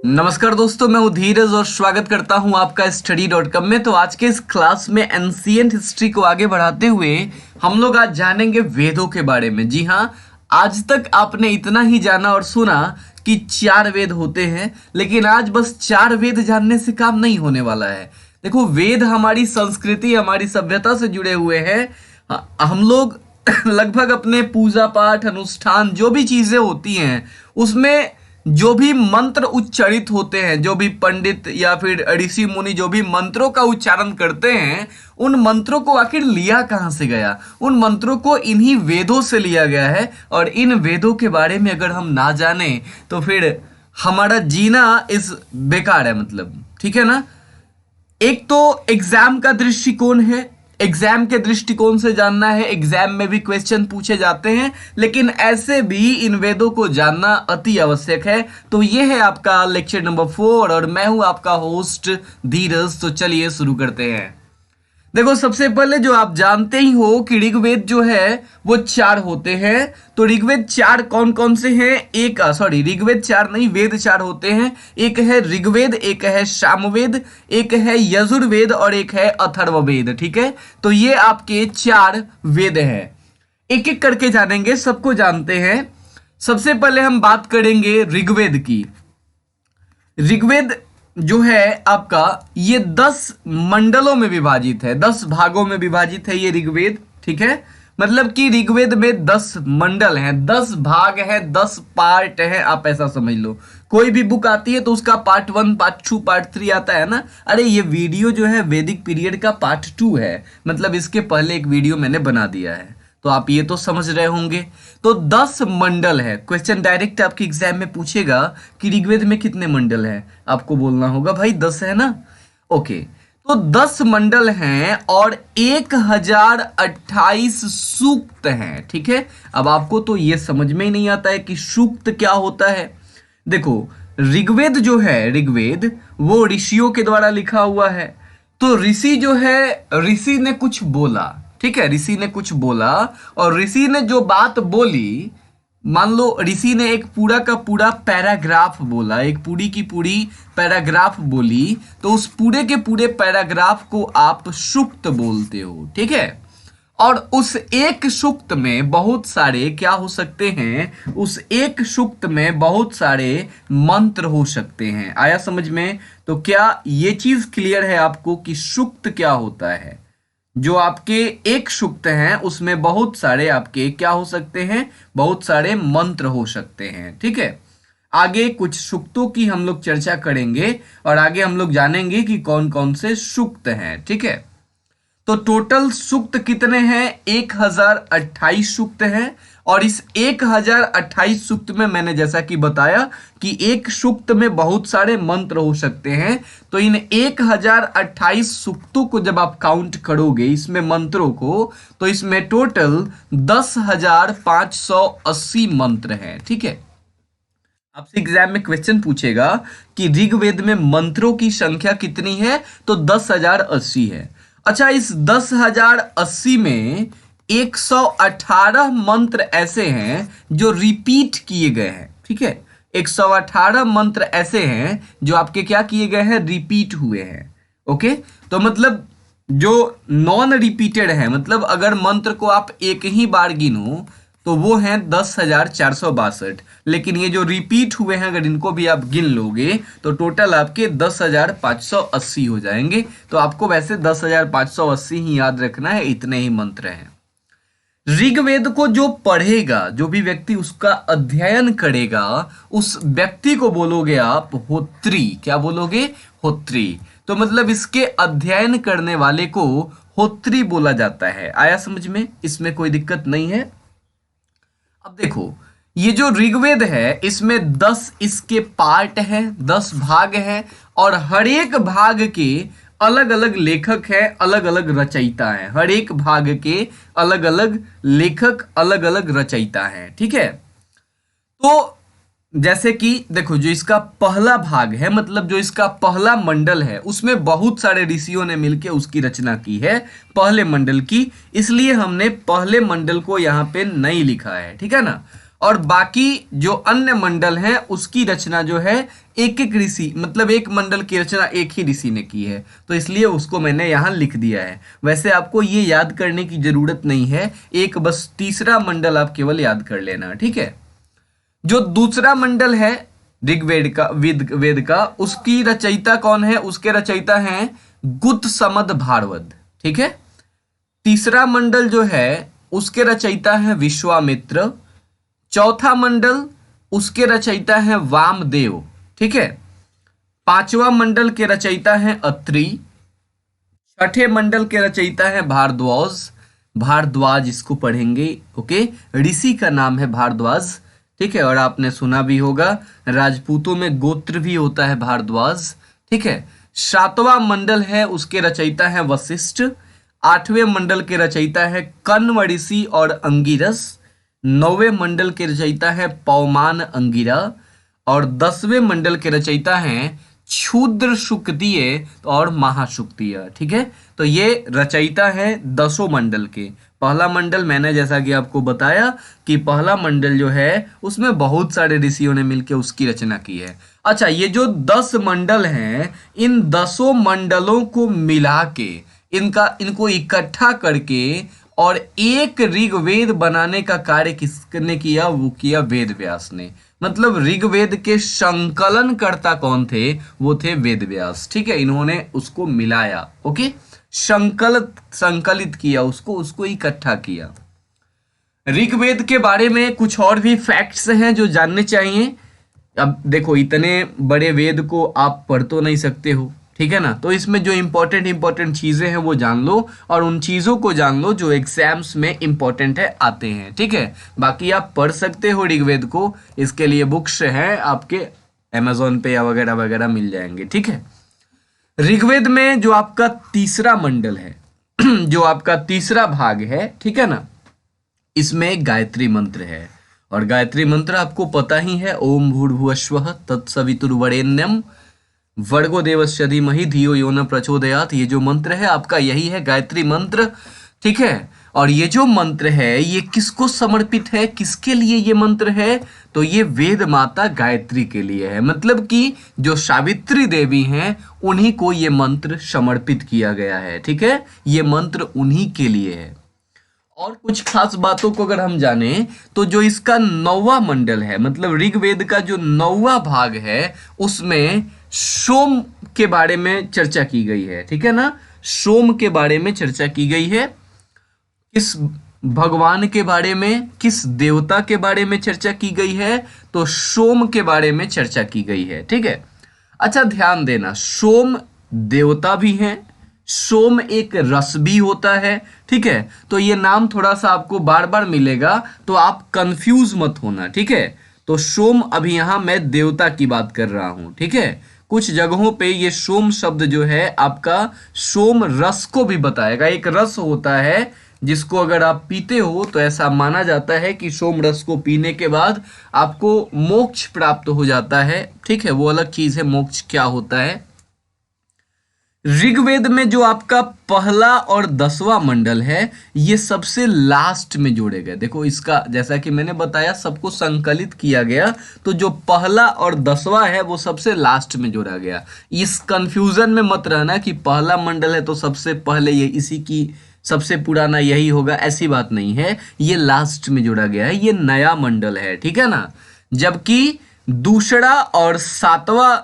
नमस्कार दोस्तों, मैं हूं धीरज और स्वागत करता हूं आपका study.com में। तो आज के इस क्लास में एंशिएंट हिस्ट्री को आगे बढ़ाते हुए हम लोग आज जानेंगे वेदों के बारे में। जी हाँ, आज तक आपने इतना ही जाना और सुना कि 4 वेद होते हैं, लेकिन आज बस 4 वेद जानने से काम नहीं होने वाला है। देखो, वेद हमारी संस्कृति, हमारी सभ्यता से जुड़े हुए हैं। हम लोग लगभग अपने पूजा पाठ, अनुष्ठान, जो भी चीजें होती हैं उसमें जो भी मंत्र उच्चारित होते हैं, जो भी पंडित या फिर ऋषि मुनि जो भी मंत्रों का उच्चारण करते हैं, उन मंत्रों को आखिर लिया कहां से गया? उन मंत्रों को इन्हीं वेदों से लिया गया है। और इन वेदों के बारे में अगर हम ना जाने तो फिर हमारा जीना इस बेकार है, मतलब ठीक है ना। एक तो एग्जाम का दृष्टिकोण है, एग्जाम के दृष्टिकोण से जानना है। एग्जाम में भी क्वेश्चन पूछे जाते हैं, लेकिन ऐसे भी इन वेदों को जानना अति आवश्यक है। तो ये है आपका लेक्चर नंबर 4 और मैं हूं आपका होस्ट धीरज। तो चलिए शुरू करते हैं। देखो, सबसे पहले जो आप जानते ही हो कि ऋग्वेद जो है वो 4 होते हैं। तो ऋग्वेद 4 कौन कौन से हैं? ऋग्वेद 4 नहीं, वेद 4 होते हैं। एक है ऋग्वेद, एक है सामवेद, एक है यजुर्वेद और एक है अथर्ववेद। ठीक है, तो ये आपके 4 वेद हैं। एक एक करके जानेंगे, सबको जानते हैं। सबसे पहले हम बात करेंगे ऋग्वेद की। ऋग्वेद जो है आपका, ये 10 मंडलों में विभाजित है, 10 भागों में विभाजित है ये ऋग्वेद। ठीक है, मतलब कि ऋग्वेद में 10 मंडल हैं, 10 भाग हैं, 10 पार्ट हैं, आप ऐसा समझ लो। कोई भी बुक आती है तो उसका पार्ट 1, पार्ट 2, पार्ट 3 आता है ना। अरे ये वीडियो जो है वैदिक पीरियड का पार्ट 2 है, मतलब इसके पहले एक वीडियो मैंने बना दिया है, तो आप ये तो समझ रहे होंगे। तो 10 मंडल है। क्वेश्चन डायरेक्ट आपके एग्जाम में पूछेगा कि ऋग्वेद में कितने मंडल हैं, आपको बोलना होगा भाई 10 है ना। ओके, तो 10 मंडल हैं और 1028 सूक्त हैं। ठीक है, अब आपको तो ये समझ में ही नहीं आता है कि सूक्त क्या होता है। देखो, ऋग्वेद जो है, ऋग्वेद वो ऋषियों के द्वारा लिखा हुआ है। तो ऋषि जो है, ऋषि ने कुछ बोला, ठीक है, ऋषि ने कुछ बोला और ऋषि ने जो बात बोली, मान लो ऋषि ने एक पूरा का पूरा पैराग्राफ बोला, एक पूरी की पूरी पैराग्राफ बोली, तो उस पूरे के पूरे पैराग्राफ को आप सूक्त बोलते हो। ठीक है, और उस एक सूक्त में बहुत सारे क्या हो सकते हैं? उस एक सूक्त में बहुत सारे मंत्र हो सकते हैं। आया समझ में? तो क्या ये चीज क्लियर है आपको कि सूक्त क्या होता है? जो आपके एक सूक्त हैं उसमें बहुत सारे आपके क्या हो सकते हैं? बहुत सारे मंत्र हो सकते हैं। ठीक है, आगे कुछ सूक्तों की हम लोग चर्चा करेंगे और आगे हम लोग जानेंगे कि कौन कौन से सूक्त हैं। ठीक है, तो टोटल सूक्त कितने हैं? 1028 सूक्त हैं। और इस 1028 सूक्त में मैंने जैसा कि बताया कि एक सूक्त में बहुत सारे मंत्र हो सकते हैं। तो इन 1028 सूक्तों को जब आप काउंट करोगे, इसमें मंत्रों को, तो इसमें टोटल 10,580 मंत्र हैं। ठीक है, आपसे एग्जाम में क्वेश्चन पूछेगा कि ऋग्वेद में मंत्रों की संख्या कितनी है, तो 10,080 है। अच्छा, इस 10,080 में 118 मंत्र ऐसे हैं जो रिपीट किए गए हैं। ठीक है, 118 मंत्र ऐसे हैं जो आपके क्या किए गए हैं? रिपीट हुए हैं। ओके, तो मतलब जो नॉन रिपीटेड है, मतलब अगर मंत्र को आप एक ही बार गिनो तो वो हैं 10,462, लेकिन ये जो रिपीट हुए हैं अगर इनको भी आप गिन लोगे तो टोटल आपके 10,580 हो जाएंगे। तो आपको वैसे 10,580 ही याद रखना है, इतने ही मंत्र हैं। ऋग्वेद को जो पढ़ेगा, जो भी व्यक्ति उसका अध्ययन करेगा, उस व्यक्ति को बोलोगे आप होत्री। क्या बोलोगे? होत्री। तो मतलब इसके अध्ययन करने वाले को होत्री बोला जाता है। आया समझ में? इसमें कोई दिक्कत नहीं है। अब देखो, ये जो ऋग्वेद है इसमें 10 इसके पार्ट हैं, 10 भाग हैं और हर एक भाग के अलग अलग लेखक हैं, अलग अलग रचयिता हैं। हर एक भाग के अलग अलग लेखक, अलग अलग रचयिता हैं। ठीक है, तो जैसे कि देखो, जो इसका पहला भाग है, मतलब जो इसका पहला मंडल है, उसमें बहुत सारे ऋषियों ने मिलकर उसकी रचना की है पहले मंडल की, इसलिए हमने पहले मंडल को यहाँ पे नहीं लिखा है। ठीक है ना। और बाकी जो अन्य मंडल हैं उसकी रचना जो है एक एक ऋषि, मतलब एक मंडल की रचना एक ही ऋषि ने की है, तो इसलिए उसको मैंने यहाँ लिख दिया है। वैसे आपको ये याद करने की जरूरत नहीं है, एक बस तीसरा मंडल आप केवल याद कर लेना, ठीक है। जो दूसरा मंडल है ऋग्वेद का, वेद का, उसकी रचयिता कौन है? उसके रचयिता हैं गुत समद भारवद, ठीक है। तीसरा मंडल जो है उसके रचयिता हैं विश्वामित्र। चौथा मंडल उसके रचयिता हैं वामदेव, ठीक है। पांचवा मंडल के रचयिता हैं अत्रि। छठे मंडल के रचयिता हैं भारद्वाज। भारद्वाज इसको पढ़ेंगे, ओके। ऋषि का नाम है भारद्वाज, ठीक है। और आपने सुना भी होगा राजपूतों में गोत्र भी होता है भारद्वाज, ठीक है। सातवां मंडल है उसके रचयिता हैं वशिष्ठ। आठवें मंडल के रचयिता है कण्व ऋषि और अंगिरस। नौवें मंडल के रचयिता है पौमान अंगिरा। और 10वें मंडल के रचयिता हैं क्षुद्र शुक्तीय और महाशुक्तीय, ठीक है। तो ये रचयिता है 10 मंडल के। पहला मंडल मैंने जैसा कि आपको बताया कि पहला मंडल जो है उसमें बहुत सारे ऋषियों ने मिलकर उसकी रचना की है। अच्छा, ये जो 10 मंडल हैं, इन 10 मंडलों को मिला के इनको इकट्ठा करके और एक ऋग्वेद बनाने का कार्य किसने किया? वो किया वेद व्यास ने। मतलब ऋग्वेद के संकलन कर्ता कौन थे? वो थे वेद व्यास, ठीक है। इन्होंने उसको मिलाया, ओके, संकलित किया, उसको इकट्ठा किया। ऋग्वेद के बारे में कुछ और भी फैक्ट्स हैं जो जानने चाहिए। अब देखो, इतने बड़े वेद को आप पढ़ तो नहीं सकते हो, ठीक है ना। तो इसमें जो इंपॉर्टेंट चीजें हैं वो जान लो, और उन चीजों को जान लो जो एग्जाम्स में इंपॉर्टेंट है, आते हैं, ठीक है। बाकी आप पढ़ सकते हो ऋग्वेद को, इसके लिए बुक्स हैं आपके अमेजोन पे या वगैरह वगैरह मिल जाएंगे, ठीक है। ऋग्वेद में जो आपका तीसरा मंडल है जो आपका तीसरा भाग है, ठीक है ना, इसमें गायत्री मंत्र है। और गायत्री मंत्र आपको पता ही है, ओम भूर्भुवस्वः तत्सवितुर्वरेण्यम भर्गो देवस्य धीमहि धियो यो न प्रचोदयात्। ये जो मंत्र है आपका यही है गायत्री मंत्र, ठीक है। और ये जो मंत्र है ये किसको समर्पित है, किसके लिए ये मंत्र है? तो ये वेद माता गायत्री के लिए है। मतलब कि जो सावित्री देवी हैं उन्हीं को ये मंत्र समर्पित किया गया है, ठीक है। ये मंत्र उन्हीं के लिए है। और कुछ खास बातों को अगर हम जाने तो जो इसका 9वां मंडल है, मतलब ऋग्वेद का जो 9वां भाग है, उसमें सोम के बारे में चर्चा की गई है, ठीक है ना। सोम के बारे में चर्चा की गई है। किस भगवान के बारे में, किस देवता के बारे में चर्चा की गई है? तो सोम के बारे में चर्चा की गई है, ठीक है। अच्छा, ध्यान देना, सोम देवता भी हैं, सोम एक रस भी होता है, ठीक है। तो ये नाम थोड़ा सा आपको बार बार मिलेगा, तो आप कंफ्यूज मत होना, ठीक है। तो सोम, अभी यहां मैं देवता की बात कर रहा हूं, ठीक है। कुछ जगहों पे ये सोम शब्द जो है आपका सोम रस को भी बताएगा। एक रस होता है जिसको अगर आप पीते हो तो ऐसा माना जाता है कि सोम रस को पीने के बाद आपको मोक्ष प्राप्त हो जाता है, ठीक है। वो अलग चीज है, मोक्ष क्या होता है। ऋग्वेद में जो आपका पहला और 10वां मंडल है ये सबसे लास्ट में जोड़े गए। देखो, इसका जैसा कि मैंने बताया सबको संकलित किया गया, तो जो पहला और 10वां है वो सबसे लास्ट में जोड़ा गया। इस कंफ्यूजन में मत रहना कि पहला मंडल है तो सबसे पहले ये इसी की सबसे पुराना यही होगा, ऐसी बात नहीं है। ये लास्ट में जोड़ा गया है, ये नया मंडल है, ठीक है ना। जबकि दूसरा और 7वां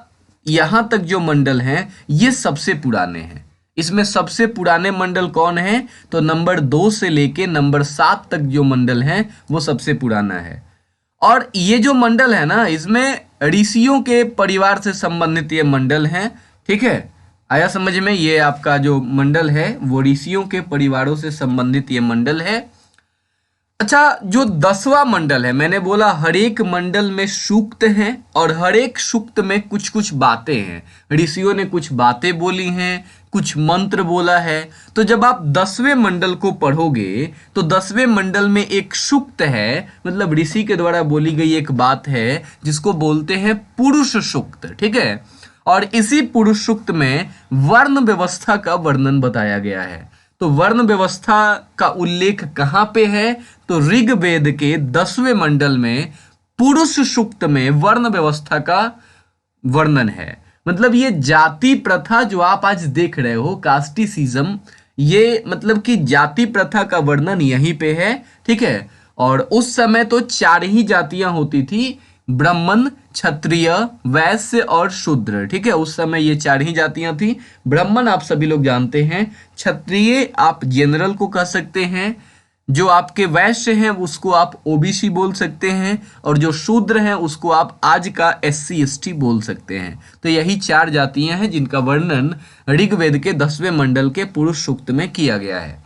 यहां तक जो मंडल हैं ये सबसे पुराने हैं। इसमें सबसे पुराने मंडल कौन है? तो नंबर 2 से लेके नंबर 7 तक जो मंडल हैं वो सबसे पुराना है। और ये जो मंडल है ना, इसमें ऋषियों के परिवार से संबंधित ये मंडल हैं, ठीक है। आया समझ में? ये आपका जो मंडल है वो ऋषियों के परिवारों से संबंधित ये मंडल है। अच्छा, जो 10वां मंडल है, मैंने बोला हर एक मंडल में सूक्त हैं और हर एक सूक्त में कुछ कुछ बातें हैं। ऋषियों ने कुछ बातें बोली हैं, कुछ मंत्र बोला है। तो जब आप 10वें मंडल को पढ़ोगे तो 10वें मंडल में एक सूक्त है, मतलब ऋषि के द्वारा बोली गई एक बात है जिसको बोलते हैं पुरुष सूक्त, ठीक है। और इसी पुरुष सूक्त में वर्ण व्यवस्था का वर्णन बताया गया है। तो वर्ण व्यवस्था का उल्लेख कहाँ पे है? तो ऋग्वेद के 10वें मंडल में पुरुष सूक्त में वर्ण व्यवस्था का वर्णन है। मतलब ये जाति प्रथा जो आप आज देख रहे हो, कास्टिसिज्म, ये मतलब कि जाति प्रथा का वर्णन यहीं पे है, ठीक है। और उस समय तो 4 ही जातियां होती थी, ब्राह्मण, क्षत्रिय, वैश्य और शूद्र, ठीक है। उस समय ये 4 ही जातियां थी। ब्राह्मण आप सभी लोग जानते हैं, क्षत्रिय आप जनरल को कह सकते हैं, जो आपके वैश्य हैं उसको आप ओबीसी बोल सकते हैं, और जो शूद्र हैं उसको आप आज का SC ST बोल सकते हैं। तो यही 4 जातियां हैं जिनका वर्णन ऋग्वेद के 10वें मंडल के पुरुष सूक्त में किया गया है।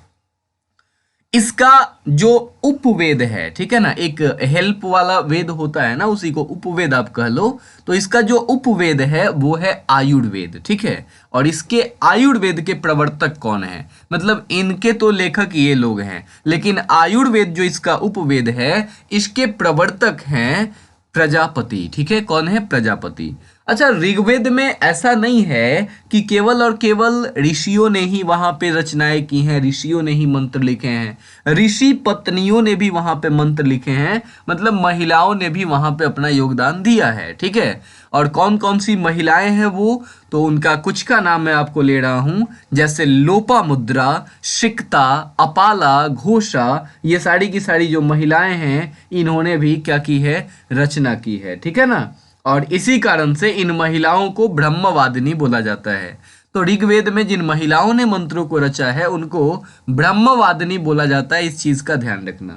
इसका जो उपवेद है, ठीक है ना, एक हेल्प वाला वेद होता है ना, उसी को उपवेद आप कह लो। तो इसका जो उपवेद है वो है आयुर्वेद, ठीक है। और इसके आयुर्वेद के प्रवर्तक कौन है? मतलब इनके तो लेखक ये लोग हैं, लेकिन आयुर्वेद जो इसका उपवेद है इसके प्रवर्तक हैं प्रजापति, ठीक है। कौन है? प्रजापति। अच्छा, ऋग्वेद में ऐसा नहीं है कि केवल और केवल ऋषियों ने ही वहां पे रचनाएं की हैं, ऋषियों ने ही मंत्र लिखे हैं। ऋषि पत्नियों ने भी वहां पे मंत्र लिखे हैं, मतलब महिलाओं ने भी वहां पे अपना योगदान दिया है, ठीक है। और कौन कौन सी महिलाएं हैं वो, तो उनका कुछ का नाम मैं आपको ले रहा हूं, जैसे लोपामुद्रा, सिक्ता, अपाला, घोषा, ये सारी की सारी जो महिलाएं हैं इन्होंने भी क्या की है? रचना की है, ठीक है ना। और इसी कारण से इन महिलाओं को ब्रह्मवादिनी बोला जाता है। तो ऋग्वेद में जिन महिलाओं ने मंत्रों को रचा है उनको ब्रह्मवादिनी बोला जाता है, इस चीज का ध्यान रखना।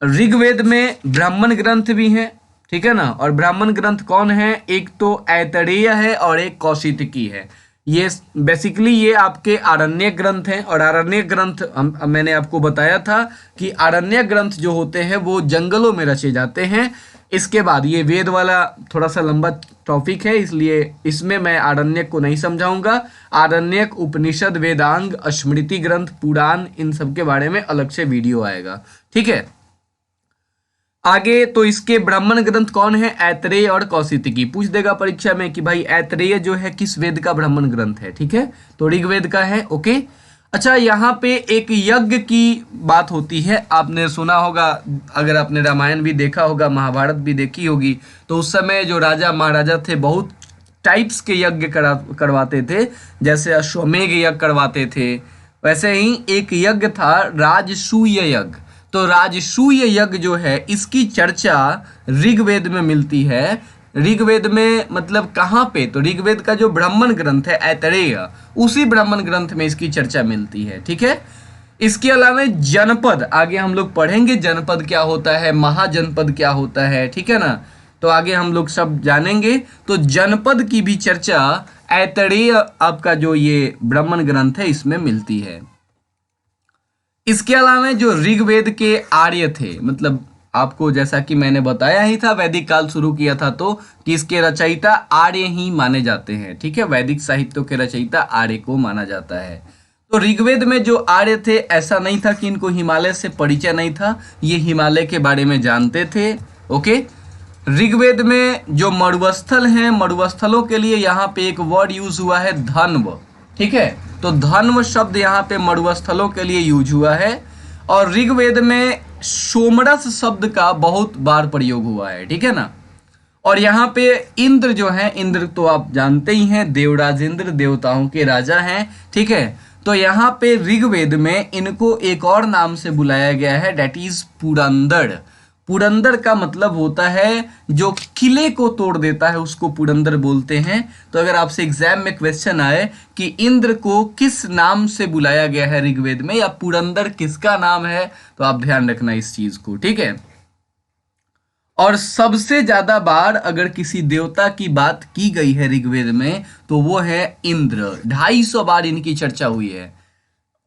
ऋग्वेद में ब्राह्मण ग्रंथ भी हैं, ठीक है ना। और ब्राह्मण ग्रंथ कौन है? एक तो ऐतरेय है और एक कौशितकी है। ये बेसिकली ये आपके आरण्यक ग्रंथ हैं। और आरण्यक ग्रंथ मैंने आपको बताया था कि आरण्यक ग्रंथ जो होते हैं वो जंगलों में रचे जाते हैं। इसके बाद ये वेद वाला थोड़ा सा लंबा टॉपिक है, इसलिए इसमें मैं आरण्यक को नहीं समझाऊंगा। आरण्यक, उपनिषद, वेदांग, स्मृति ग्रंथ, पुराण, इन सब के बारे में अलग से वीडियो आएगा, ठीक है। आगे तो इसके ब्राह्मण ग्रंथ कौन है? ऐतरेय और कौशितकी। पूछ देगा परीक्षा में कि भाई ऐतरेय जो है किस वेद का ब्राह्मण ग्रंथ है, ठीक है। तो ऋग्वेद का है, ओके। अच्छा, यहाँ पे एक यज्ञ की बात होती है, आपने सुना होगा, अगर आपने रामायण भी देखा होगा, महाभारत भी देखी होगी, तो उस समय जो राजा महाराजा थे बहुत टाइप्स के यज्ञ करवाते थे। जैसे अश्वमेघ यज्ञ करवाते थे, वैसे ही एक यज्ञ था राजसूय यज्ञ। तो राजसूय यज्ञ जो है इसकी चर्चा ऋग्वेद में मिलती है। ऋग्वेद में मतलब कहाँ पे? तो ऋग्वेद का जो ब्राह्मण ग्रंथ है ऐतरेय, उसी ब्राह्मण ग्रंथ में इसकी चर्चा मिलती है, ठीक है। इसके अलावा जनपद आगे हम लोग पढ़ेंगे, जनपद क्या होता है, महाजनपद क्या होता है, ठीक है ना। तो आगे हम लोग सब जानेंगे। तो जनपद की भी चर्चा ऐतरेय आपका जो ये ब्राह्मण ग्रंथ है इसमें मिलती है। इसके अलावा जो ऋग्वेद के आर्य थे, मतलब आपको जैसा कि मैंने बताया ही था, वैदिक काल शुरू किया था तो कि इसके रचयिता आर्य ही माने जाते हैं, ठीक है। वैदिक साहित्य के रचयिता आर्य को माना जाता है। तो ऋग्वेद में जो आर्य थे ऐसा नहीं था कि इनको हिमालय से परिचय नहीं था, ये हिमालय के बारे में जानते थे, ओके। ऋग्वेद में जो मरुस्थल हैं, मरुस्थलों के लिए यहाँ पे एक वर्ड यूज हुआ है धन्व, ठीक है। तो धन्व शब्द यहाँ पे मरुस्थलों के लिए यूज हुआ है। और ऋग्वेद में सोमरस शब्द का बहुत बार प्रयोग हुआ है, ठीक है ना। और यहाँ पे इंद्र जो है, इंद्र तो आप जानते ही हैं, देवराज इंद्र देवताओं के राजा हैं, ठीक है। तो यहाँ पे ऋग्वेद में इनको एक और नाम से बुलाया गया है, डेट इज पुरंदर। पुरंदर का मतलब होता है जो किले को तोड़ देता है, उसको पुरंदर बोलते हैं। तो अगर आपसे एग्जाम में क्वेश्चन आए कि इंद्र को किस नाम से बुलाया गया है ऋग्वेद में, या पुरंदर किसका नाम है, तो आप ध्यान रखना इस चीज को, ठीक है। और सबसे ज्यादा बार अगर किसी देवता की बात की गई है ऋग्वेद में तो वो है इंद्र, 250 बार इनकी चर्चा हुई है।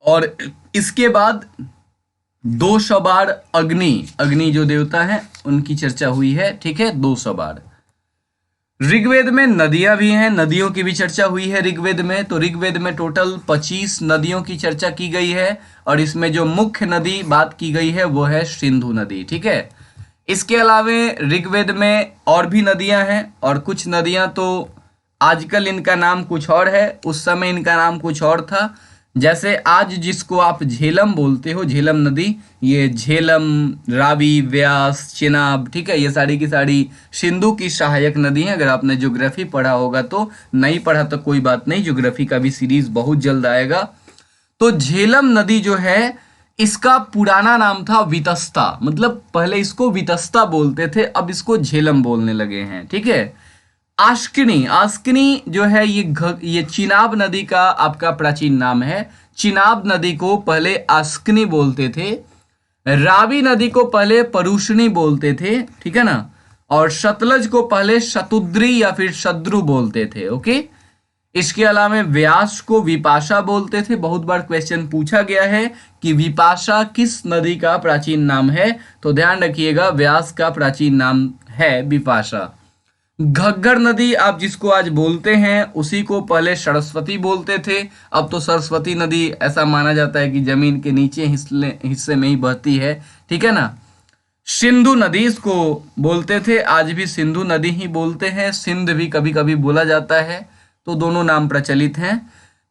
और इसके बाद 200 बार अग्नि जो देवता है उनकी चर्चा हुई है, ठीक है, 200 बार। ऋग्वेद में नदियां भी हैं, नदियों की भी चर्चा हुई है ऋग्वेद में। तो ऋग्वेद में टोटल 25 नदियों की चर्चा की गई है, और इसमें जो मुख्य नदी बात की गई है वो है सिंधु नदी, ठीक है। इसके अलावा ऋग्वेद में और भी नदियां हैं, और कुछ नदियां तो आजकल इनका नाम कुछ और है, उस समय इनका नाम कुछ और था। जैसे आज जिसको आप झेलम बोलते हो, झेलम नदी, ये झेलम, रावी, व्यास, चिनाब, ठीक है, ये सारी की सारी सिंधु की सहायक नदी है। अगर आपने ज्योग्राफी पढ़ा होगा तो, नहीं पढ़ा तो कोई बात नहीं, ज्योग्राफी का भी सीरीज बहुत जल्द आएगा। तो झेलम नदी जो है, इसका पुराना नाम था वितस्ता, मतलब पहले इसको वितस्ता बोलते थे, अब इसको झेलम बोलने लगे हैं, ठीक है। आस्किनी, आस्किनी जो है ये चिनाब नदी का आपका प्राचीन नाम है। चिनाब नदी को पहले आस्किनी बोलते थे। रावी नदी को पहले परुशनी बोलते थे, ठीक है ना। और सतलज को पहले शतुद्री या फिर शद्रु बोलते थे, ओके। इसके अलावा व्यास को विपाशा बोलते थे। बहुत बार क्वेश्चन पूछा गया है कि विपाशा किस नदी का प्राचीन नाम है, तो ध्यान रखिएगा व्यास का प्राचीन नाम है विपाशा। घग्गर नदी आप जिसको आज बोलते हैं, उसी को पहले सरस्वती बोलते थे। अब तो सरस्वती नदी ऐसा माना जाता है कि जमीन के नीचे हिस्से में ही बहती है, ठीक है ना। सिंधु नदी इसको बोलते थे, आज भी सिंधु नदी ही बोलते हैं। सिंध भी कभी कभी बोला जाता है, तो दोनों नाम प्रचलित हैं।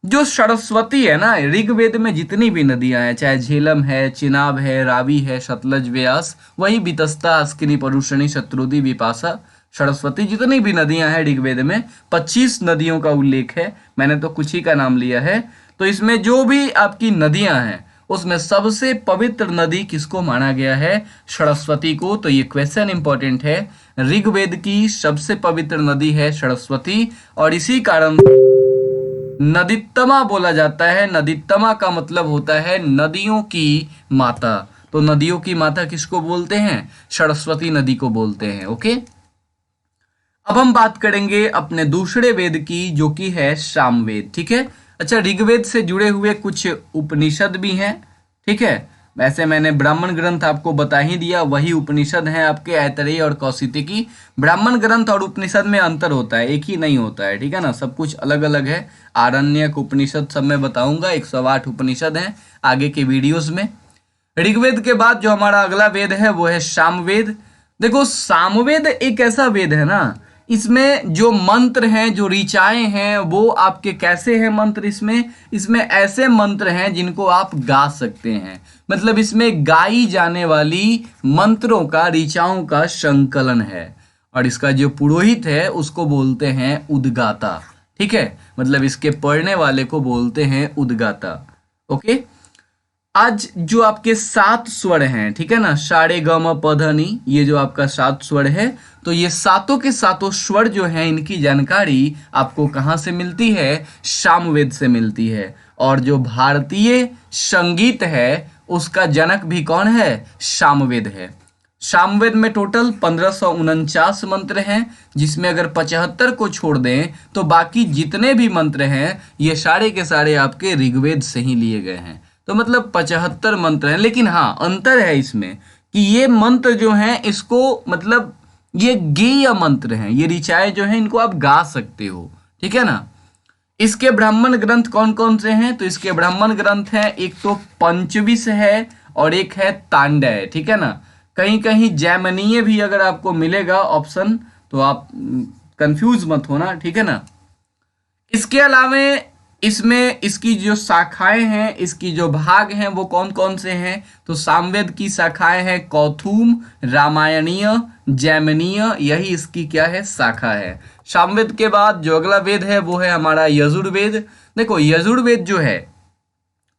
जो सरस्वती है ना, ऋग्वेद में जितनी भी नदियां हैं, चाहे झेलम है, चिनाब है, रावी है, सतलज, व्यास, वही वितस्ता, अस्किनी, परुशनी, शत्रुदी, विपाशा, सरस्वती, जितनी भी नदियां हैं ऋग्वेद में 25 नदियों का उल्लेख है। मैंने तो कुछ ही का नाम लिया है। तो इसमें जो भी आपकी नदियां हैं, उसमें सबसे पवित्र नदी किसको माना गया है? सरस्वती को। तो ये क्वेश्चन इंपॉर्टेंट है। ऋग्वेद की सबसे पवित्र नदी है सरस्वती, और इसी कारण नदीत्तमा बोला जाता है। नदीत्तमा का मतलब होता है नदियों की माता। तो नदियों की माता किसको बोलते हैं? सरस्वती नदी को बोलते हैं, ओके। अब हम बात करेंगे अपने दूसरे वेद की, जो कि है सामवेद, ठीक है। अच्छा, ऋग्वेद से जुड़े हुए कुछ उपनिषद भी हैं, ठीक है। वैसे मैंने ब्राह्मण ग्रंथ आपको बता ही दिया, वही उपनिषद हैं आपके ऐतरेय और कौशिकी। ब्राह्मण ग्रंथ और उपनिषद में अंतर होता है, एक ही नहीं होता है, ठीक है ना। सब कुछ अलग अलग है। आरण्यक, उपनिषद सब मैं बताऊंगा। 108 उपनिषद हैं आगे के वीडियोस में। ऋग्वेद के बाद जो हमारा अगला वेद है वो है सामवेद। देखो, सामवेद एक ऐसा वेद है ना, इसमें जो मंत्र हैं, जो ऋचाएं हैं, वो आपके कैसे हैं मंत्र? इसमें ऐसे मंत्र हैं जिनको आप गा सकते हैं। मतलब इसमें गाई जाने वाली मंत्रों का, ऋचाओं का संकलन है। और इसका जो पुरोहित है उसको बोलते हैं उद्गाता, ठीक है। मतलब इसके पढ़ने वाले को बोलते हैं उद्गाता, ओके। आज जो आपके 7 स्वर हैं, ठीक है ना, सारे ग म प ध नि, ये जो आपका 7 स्वर है, तो ये सातों के सातों स्वर जो हैं, इनकी जानकारी आपको कहाँ से मिलती है? सामवेद से मिलती है। और जो भारतीय संगीत है उसका जनक भी कौन है? सामवेद है। सामवेद में टोटल 1549 मंत्र हैं, जिसमें अगर 75 को छोड़ दें तो बाकी जितने भी मंत्र हैं ये सारे के सारे आपके ऋग्वेद से ही लिए गए हैं। तो मतलब 75 मंत्र हैं। लेकिन हाँ, अंतर है इसमें कि ये मंत्र जो हैं, इसको मतलब ये गेय मंत्र हैं, ये ऋचाएं जो हैं इनको आप गा सकते हो, ठीक है ना। इसके ब्राह्मण ग्रंथ कौन कौन से हैं? तो इसके ब्राह्मण ग्रंथ हैं, एक तो पंचविश है और एक है तांडय, ठीक है ना। कहीं कहीं जैमनीय भी अगर आपको मिलेगा ऑप्शन, तो आप कंफ्यूज मत होना, ठीक है ना। इसके अलावा इसमें इसकी जो शाखाएं हैं, इसकी जो भाग हैं, वो कौन कौन से हैं? तो सामवेद की शाखाएं हैं कौथुम, रामायणीय, जैमिनीय, यही इसकी क्या है? शाखा है। सामवेद के बाद जो अगला वेद है वो है हमारा यजुर्वेद। देखो, यजुर्वेद जो है,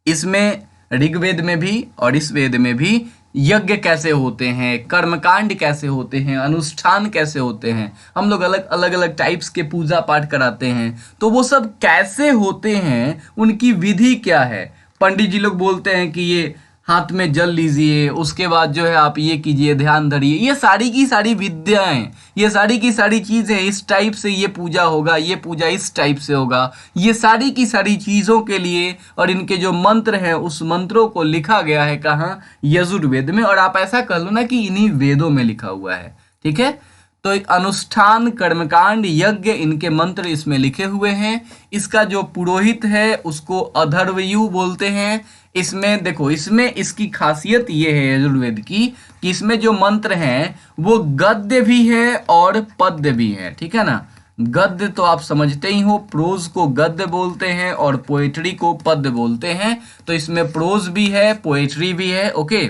इसमें ऋग्वेद में भी और इस वेद में भी यज्ञ कैसे होते हैं, कर्मकांड कैसे होते हैं, अनुष्ठान कैसे होते हैं, हम लोग अलग अलग टाइप्स के पूजा पाठ कराते हैं, तो वो सब कैसे होते हैं, उनकी विधि क्या है। पंडित जी लोग बोलते हैं कि ये हाथ में जल लीजिए, उसके बाद जो है आप ये कीजिए, ध्यान धरिए, ये सारी की सारी विद्याएं, ये सारी की सारी चीजें, इस टाइप से ये पूजा होगा, ये पूजा इस टाइप से होगा, ये सारी की सारी चीजों के लिए और इनके जो मंत्र हैं उस मंत्रों को लिखा गया है कहाँ? यजुर्वेद में। और आप ऐसा कह लो ना कि इन्हीं वेदों में लिखा हुआ है, ठीक है। तो एक अनुष्ठान, कर्मकांड, यज्ञ, इनके मंत्र इसमें लिखे हुए हैं। इसका जो पुरोहित है उसको अधर्वयु बोलते हैं। इसमें देखो, इसमें इसकी खासियत ये है यजुर्वेद की कि इसमें जो मंत्र हैं वो गद्य भी है और पद्य भी है, ठीक है ना। गद्य तो आप समझते ही हो, प्रोज को गद्य बोलते हैं और पोएट्री को पद्य बोलते हैं। तो इसमें प्रोज भी है, पोएट्री भी है। ओके,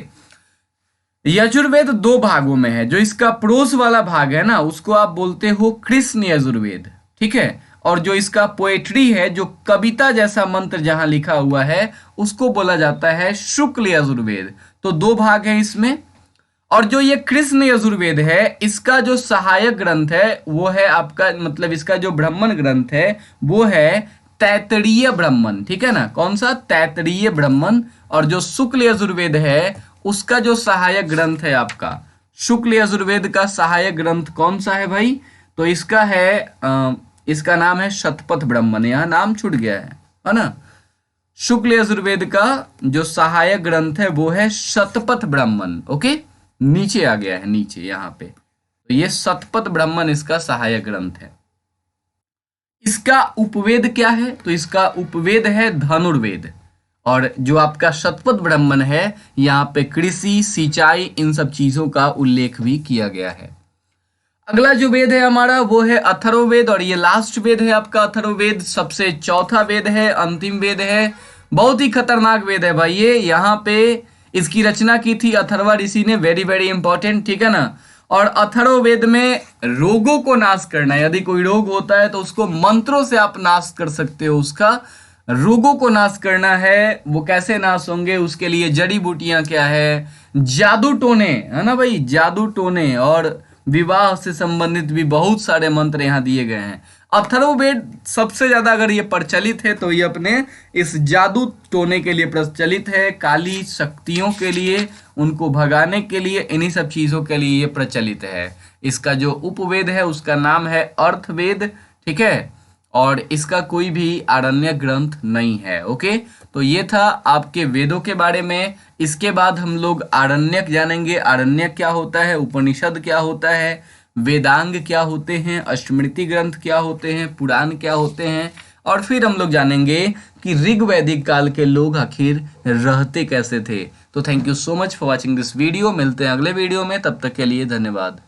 यजुर्वेद दो भागों में है। जो इसका प्रोज वाला भाग है ना, उसको आप बोलते हो कृष्ण यजुर्वेद, ठीक है। और जो इसका पोएट्री है, जो कविता जैसा मंत्र जहां लिखा हुआ है, उसको बोला जाता है शुक्ल यजुर्वेद। तो दो भाग है इसमें। और जो ये कृष्ण यजुर्वेद है, इसका जो सहायक ग्रंथ है वो है आपका, मतलब इसका जो ब्राह्मण ग्रंथ है वो है तैत्तरीय ब्राह्मण, ठीक है ना। कौन सा? तैत्तरीय ब्राह्मण। और जो शुक्ल यजुर्वेद है उसका जो सहायक ग्रंथ है आपका, शुक्ल यजुर्वेद का सहायक ग्रंथ कौन सा है भाई? तो इसका है इसका नाम है शतपथ ब्राह्मण। यहाँ नाम छूट गया है ना। शुक्ल यजुर्वेद का जो सहायक ग्रंथ है वो है शतपथ ब्राह्मण। ओके, नीचे आ गया है, नीचे यहाँ पे। तो ये शतपथ ब्राह्मण इसका सहायक ग्रंथ है। इसका उपवेद क्या है? तो इसका उपवेद है धनुर्वेद। और जो आपका शतपथ ब्राह्मण है, यहाँ पे कृषि, सिंचाई, इन सब चीजों का उल्लेख भी किया गया है। अगला जो वेद है हमारा वो है अथर्ववेद। और ये लास्ट वेद है आपका अथर्ववेद, सबसे चौथा वेद है, अंतिम वेद है। बहुत ही खतरनाक वेद है भाई ये। यहाँ पे इसकी रचना की थी अथर्वा ऋषि ने, वेरी वेरी इंपॉर्टेंट, ठीक है ना। और अथर्ववेद में रोगों को नाश करना, यदि कोई रोग होता है तो उसको मंत्रों से आप नाश कर सकते हो। उसका रोगों को नाश करना है, वो कैसे नाश होंगे, उसके लिए जड़ी बूटियां क्या है, जादू टोने, है ना भाई, जादू टोने और विवाह से संबंधित भी बहुत सारे मंत्र यहाँ दिए गए हैं। अथर्ववेद सबसे ज्यादा अगर ये प्रचलित है तो ये अपने इस जादू टोने के लिए प्रचलित है, काली शक्तियों के लिए, उनको भगाने के लिए, इन्हीं सब चीजों के लिए ये प्रचलित है। इसका जो उपवेद है उसका नाम है अर्थवेद, ठीक है। और इसका कोई भी आरण्यक ग्रंथ नहीं है। ओके, तो ये था आपके वेदों के बारे में। इसके बाद हम लोग आरण्यक जानेंगे। आरण्यक क्या होता है, उपनिषद क्या होता है, वेदांग क्या होते हैं, स्मृति ग्रंथ क्या होते हैं, पुराण क्या होते हैं। और फिर हम लोग जानेंगे कि ऋग वैदिक काल के लोग आखिर रहते कैसे थे। तो thank you so much for watching this video. मिलते हैं अगले वीडियो में, तब तक के लिए धन्यवाद।